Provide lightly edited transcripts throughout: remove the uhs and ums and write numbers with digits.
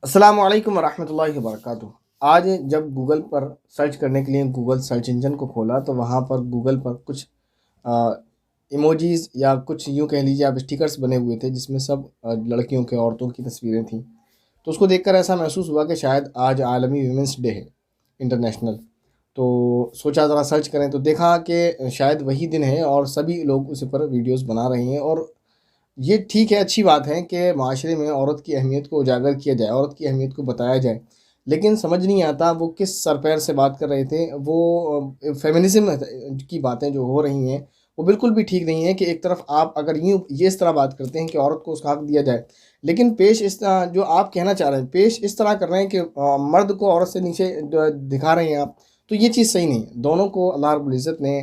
अस्सलामु अलैकुम वरहमतुल्लाहि वबरकातुहू। आज जब गूगल पर सर्च करने के लिए गूगल सर्च इंजन को खोला तो वहाँ पर गूगल पर कुछ इमोजीज़ या कुछ यूँ कह लीजिए आप स्टिकर्स बने हुए थे जिसमें सब लड़कियों के औरतों की तस्वीरें थीं। तो उसको देखकर ऐसा महसूस हुआ कि शायद आज आलमी वुमेंस डे है, इंटरनेशनल। तो सोचा ज़रा सर्च करें तो देखा कि शायद वही दिन है और सभी लोग उस पर वीडियोज़ बना रहे हैं। और ये ठीक है, अच्छी बात है कि माशरे में औरत की अहमियत को उजागर किया जाए, औरत की अहमियत को बताया जाए। लेकिन समझ नहीं आता वो किस सर पैर से बात कर रहे थे। वो फ़ेमिनिज़्म की बातें जो हो रही हैं, वो बिल्कुल भी ठीक नहीं है कि एक तरफ आप अगर यूँ ये इस तरह बात करते हैं कि औरत को उसका हक दिया जाए, लेकिन पेश इस तरह जो आप कहना चाह रहे हैं, पेश इस तरह कर रहे हैं कि मर्द को औरत से नीचे दिखा रहे हैं आप, तो ये चीज़ सही नहीं है। दोनों को अल्लाह रब्बुल इज़्ज़त ने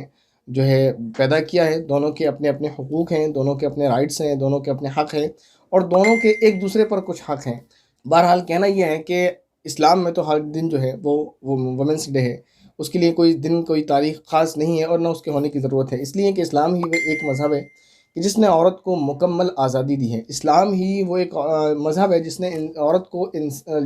जो है पैदा किया है, दोनों के अपने-अपने हुकूक हैं, दोनों के अपने राइट्स हैं, दोनों के अपने हक़ हैं और दोनों के एक दूसरे पर कुछ हक़ हैं। बहरहाल कहना ये है कि इस्लाम में तो हर दिन जो है वो वुमेन्स डे है। उसके लिए कोई दिन, कोई तारीख़ ख़ास नहीं है और ना उसके होने की ज़रूरत है। इसलिए कि इस्लाम ही वो एक मज़हब है कि जिसने औरत को मुकम्मल आज़ादी दी है। इस्लाम ही वो एक मज़हब है जिसने औरत को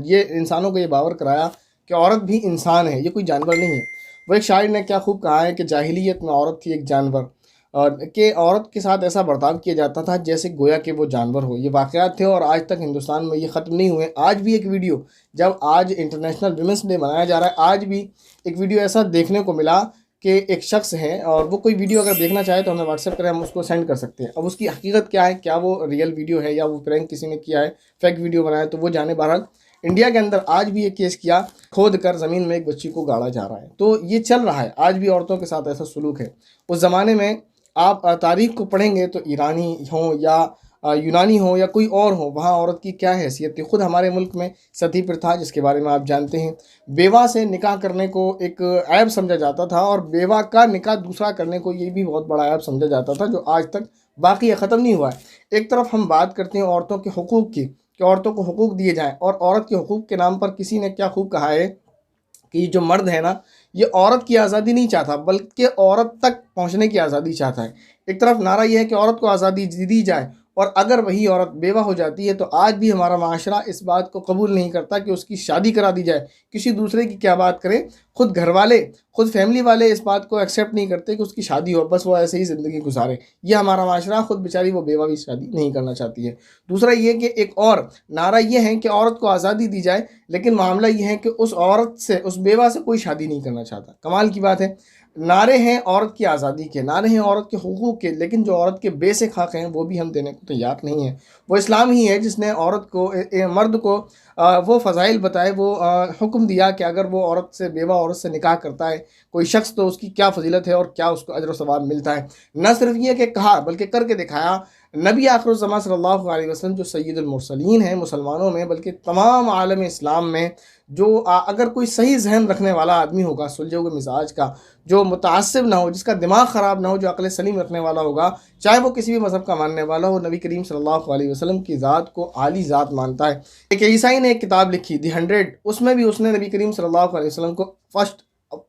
ये इंसानों को ये बावर कराया कि औरत भी इंसान है, ये कोई जानवर नहीं है। वो एक शायर ने क्या खूब कहा है कि जाहिलियत में औरत थी एक जानवर, और कि औरत के साथ ऐसा बर्ताव किया जाता था जैसे गोया कि वो जानवर हो। ये वाक़यात थे और आज तक हिंदुस्तान में ये ख़त्म नहीं हुए। आज भी एक वीडियो, जब आज इंटरनेशनल वुमेंस डे मनाया जा रहा है, आज भी एक वीडियो ऐसा देखने को मिला कि एक शख्स है और वो कोई वीडियो अगर देखना चाहे तो हमें व्हाट्सएप करें, हम उसको सेंड कर सकते हैं। अब उसकी हकीकत क्या है, क्या वो रियल वीडियो है या वो प्रैंक किसी ने किया है, फेक वीडियो बनाया, तो वो जाने। बहरहाल इंडिया के अंदर आज भी ये केस किया, खोद कर ज़मीन में एक बच्ची को गाड़ा जा रहा है। तो ये चल रहा है, आज भी औरतों के साथ ऐसा सलूक है। उस ज़माने में आप तारीख़ को पढ़ेंगे तो ईरानी हों या यूनानी हो या कोई और हो, वहाँ औरत की क्या हैसियत थी। ख़ुद हमारे मुल्क में सती प्रथा, जिसके बारे में आप जानते हैं, बेवा से निकाह करने को एक ऐब समझा जाता था और बेवा का निकाह दूसरा करने को ये भी बहुत बड़ा ऐब समझा जाता था, जो आज तक बाकी है, ख़त्म नहीं हुआ है। एक तरफ हम बात करते हैं औरतों के हुकूक़ की कि औरतों को हुकूक दिए जाएँ, और औरत के हुकूक के नाम पर किसी ने क्या खूब कहा है कि जो मर्द है ना, ये औरत की आज़ादी नहीं चाहता बल्कि औरत तक पहुँचने की आज़ादी चाहता है। एक तरफ नारा ये है कि औरत को आज़ादी दी जाए, और अगर वही औरत बेवा हो जाती है तो आज भी हमारा माशरा इस बात को कबूल नहीं करता कि उसकी शादी करा दी जाए। किसी दूसरे की क्या बात करें, खुद घर वाले, खुद फैमिली वाले इस बात को एक्सेप्ट नहीं करते कि उसकी शादी हो, बस वो ऐसे ही ज़िंदगी गुजारे। ये हमारा माशरा, खुद बेचारी वो बेवा भी शादी नहीं करना चाहती है। दूसरा ये कि एक और नारा ये है कि औरत को आज़ादी दी जाए, लेकिन मामला ये है कि उस औरत से, उस बेवा से कोई शादी नहीं करना चाहता। कमाल की बात है, नारे हैं औरत की आज़ादी के, नारे हैं औरत के हुकूक़ के, लेकिन जो औरत के बेसिक हक़ हैं वो भी हम देने को तैयार नहीं हैं। वो इस्लाम ही है जिसने औरत को मर्द को वो फ़ज़ाइल बताए, वो हुक्म दिया कि अगर वो औरत से, बेवा औरत से निकाह करता है कोई शख्स, तो उसकी क्या फ़ज़ीलत है और क्या उसको अजर व सवाब मिलता है। न सिर्फ़ ये कि कहा, बल्कि करके दिखाया। नबी आखिरुज़्ज़मान सल्लल्लाहु अलैहि वसल्लम जो सय्यदुल मुरसलीन हैं मुसलमानों में, बल्कि तमाम आलम इस्लाम में, जो अगर कोई सही ज़हन रखने वाला आदमी होगा, सुलझे हुए मिजाज का, जो मुतअस्सिब ना हो, जिसका दिमाग ख़राब ना हो, जो अक़ल सलीम रखने वाला होगा, चाहे वो किसी भी मज़हब का मानने वाला हो, नबी करीम सल्लल्लाहु अलैहि वसल्लम की ज़ात को आली ज़ात मानता है। एक ईसाई ने एक किताब लिखी दी 100, उसमें भी उसने नबी करीम सल्लल्लाहु अलैहि वसल्लम को फर्स्ट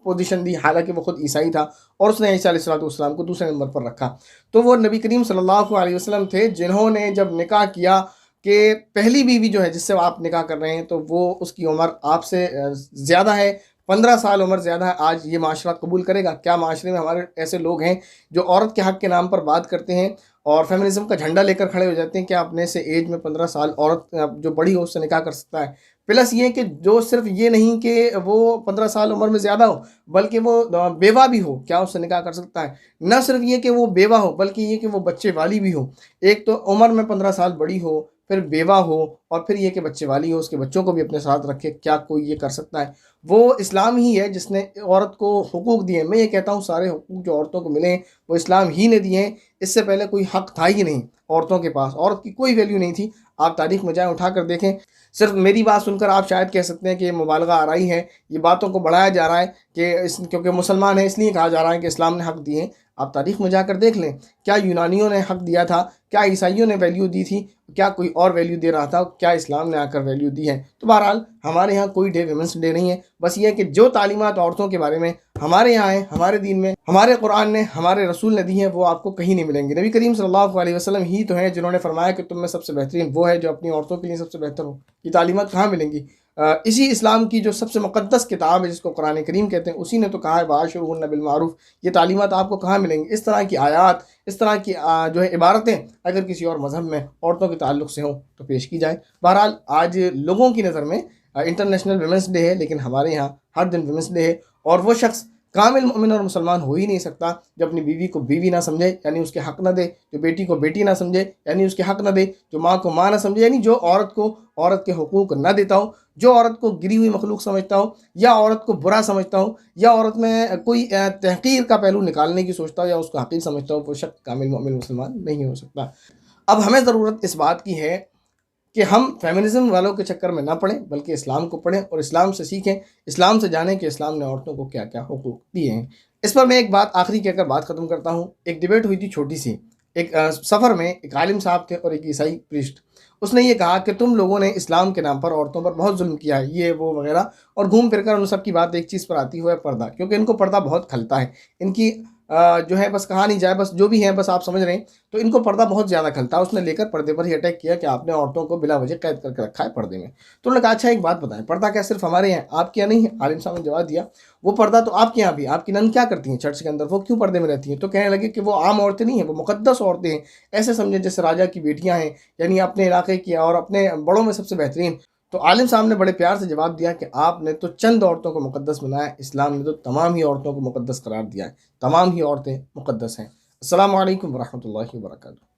पोजीशन दी, हालांकि वो खुद ईसाई था, और उसने ईसा अलैहिस्सलाम को दूसरे नंबर पर रखा। तो वो नबी करीम सल्लल्लाहु अलैहि वसल्लम थे जिन्होंने जब निकाह किया कि पहली बीवी जो है जिससे आप निकाह कर रहे हैं, तो वो उसकी उम्र आपसे ज़्यादा है, 15 साल उम्र ज़्यादा है। आज ये माशरा कबूल करेगा? क्या माशरे में हमारे ऐसे लोग हैं जो औरत के हक़ के नाम पर बात करते हैं और फेमिनिज़्म का झंडा लेकर खड़े हो जाते हैं कि अपने से एज में 15 साल औरत जो बड़ी हो उससे निकाह कर सकता है। प्लस ये कि जो सिर्फ़ ये नहीं कि वो 15 साल उम्र में ज़्यादा हो, बल्कि वो बेवा भी हो, क्या उससे निकाह कर सकता है? न सिर्फ़ ये कि वो बेवा हो, बल्कि ये कि वो बच्चे वाली भी हो। एक तो उम्र में 15 साल बड़ी हो, फिर बेवा हो, और फिर ये कि बच्चे वाली हो, उसके बच्चों को भी अपने साथ रखे। क्या कोई ये कर सकता है? वो इस्लाम ही है जिसने औरत को हुकूक दिए। मैं ये कहता हूँ सारे हुकूक जो औरतों को मिले हैं वो इस्लाम ही ने दिए हैं। इससे पहले कोई हक़ था ही नहीं औरतों के पास, औरत की कोई वैल्यू नहीं थी। आप तारीख़ में जाएँ, उठा कर देखें। सिर्फ मेरी बात सुनकर आप शायद कह सकते हैं कि ये मुबालगा आराई है, ये बातों को बढ़ाया जा रहा है कि क्योंकि मुसलमान है इसलिए कहा जा रहा है कि इस्लाम ने हक़ दिए हैं। आप तारीख़ में जाकर देख लें, क्या यूनानियों ने हक़ दिया था, क्या ईसाइयों ने वैल्यू दी थी, क्या कोई और वैल्यू दे रहा था, क्या इस्लाम ने आकर वैल्यू दी है। तो बहरहाल हमारे यहाँ कोई डे वुमेंस डे नहीं है। बस ये है कि जो तालीमात औरतों के बारे में हमारे यहाँ है, हमारे दीन में, हमारे कुरान ने, हमारे रसूल ने दी है, वो आपको कहीं नहीं मिलेंगे। नबी करीम सल्लल्लाहु अलैहि वसल्लम ही तो हैं जिन्होंने फरमाया कि तुम में सबसे बेहतरीन वो है जो अपनी औरतों के लिए सबसे बेहतर हो। ये तालीमात कहाँ मिलेंगी? इसी इस्लाम की जो सबसे मुक़द्दस किताब है जिसको कुरान करीम कहते हैं, उसी ने तो कहा है वाशिरुहुन्ना बिल मारूफ। ये तालीमात आपको कहाँ मिलेंगी? इस तरह की आयात, इस तरह की जो है इबारतें अगर किसी और मज़हब में औरतों के ताल्लुक़ से हों तो पेश की जाए। बहरहाल आज लोगों की नज़र में इंटरनेशनल वुमेंस डे है, लेकिन हमारे यहाँ हर दिन वुमेंस डे है। और वो शख्स कामिल मोमिन और मुसलमान हो ही नहीं सकता जो अपनी बीवी को बीवी ना समझे, यानी उसके हक़ ना दे, जो बेटी को बेटी ना समझे, यानी उसके हक़ ना दे, जो माँ को माँ ना समझे, यानी जो औरत को औरत के हुकूक ना देता हो, जो औरत को गिरी हुई मखलूक समझता हो, या औरत को बुरा समझता हो, या औरत में कोई तहक़ीर का पहलू निकालने की सोचता हो, या उसको हक़ीर समझता हो, वो शख्स कामिल मोमिन मुसलमान नहीं हो सकता। अब हमें ज़रूरत इस बात की है कि हम फेमिनिज़्म वालों के चक्कर में ना पड़ें, बल्कि इस्लाम को पढ़ें और इस्लाम से सीखें, इस्लाम से जानें कि इस्लाम ने औरतों को क्या क्या हुकूक दिए हैं। इस पर मैं एक बात आखिरी कहकर बात ख़त्म करता हूँ। एक डिबेट हुई थी छोटी सी, एक सफ़र में एक आलिम साहब थे और एक ईसाई प्रीस्ट। उसने ये कहा कि तुम लोगों ने इस्लाम के नाम पर औरतों पर बहुत जुल्म किया है, ये वो वगैरह, और घूम फिर कर उन सब की बात एक चीज़ पर आती हुआ है पर्दा, क्योंकि इनको पर्दा बहुत खलता है। इनकी जो है बस कहा नहीं जाए, बस जो भी है बस आप समझ रहे हैं, तो इनको पर्दा बहुत ज़्यादा खलता है। उसने लेकर पर्दे पर ही अटैक किया कि आपने औरतों को बिला वजह कैद करके रखा है पर्दे में। तो उन्होंने कहा अच्छा एक बात बताएं, पर्दा क्या सिर्फ हमारे यहाँ, आपके यहाँ नहीं है? आलिम साहब ने जवाब दिया वो पर्दा तो आपके यहाँ भी, आपकी नन क्या करती हैं चर्च के अंदर, वो क्यों पर्दे में रहती हैं? तो कहने लगे कि वो आम औरतें नहीं हैं, वो मुक़द्दस औरतें हैं। ऐसे समझे जैसे राजा की बेटियाँ हैं, यानी अपने इलाके की और अपने बड़ों में सबसे बेहतरीन। तो आलिम साहब ने बड़े प्यार से जवाब दिया कि आपने तो चंद औरतों को मुक़द्दस बनाया, इस्लाम ने तो तमाम ही औरतों को मुक़द्दस करार दिया है। तमाम ही औरतें मुक़द्दस हैं। अस्सलामु अलैकुम व रहमतुल्लाहि व बरकातुहू।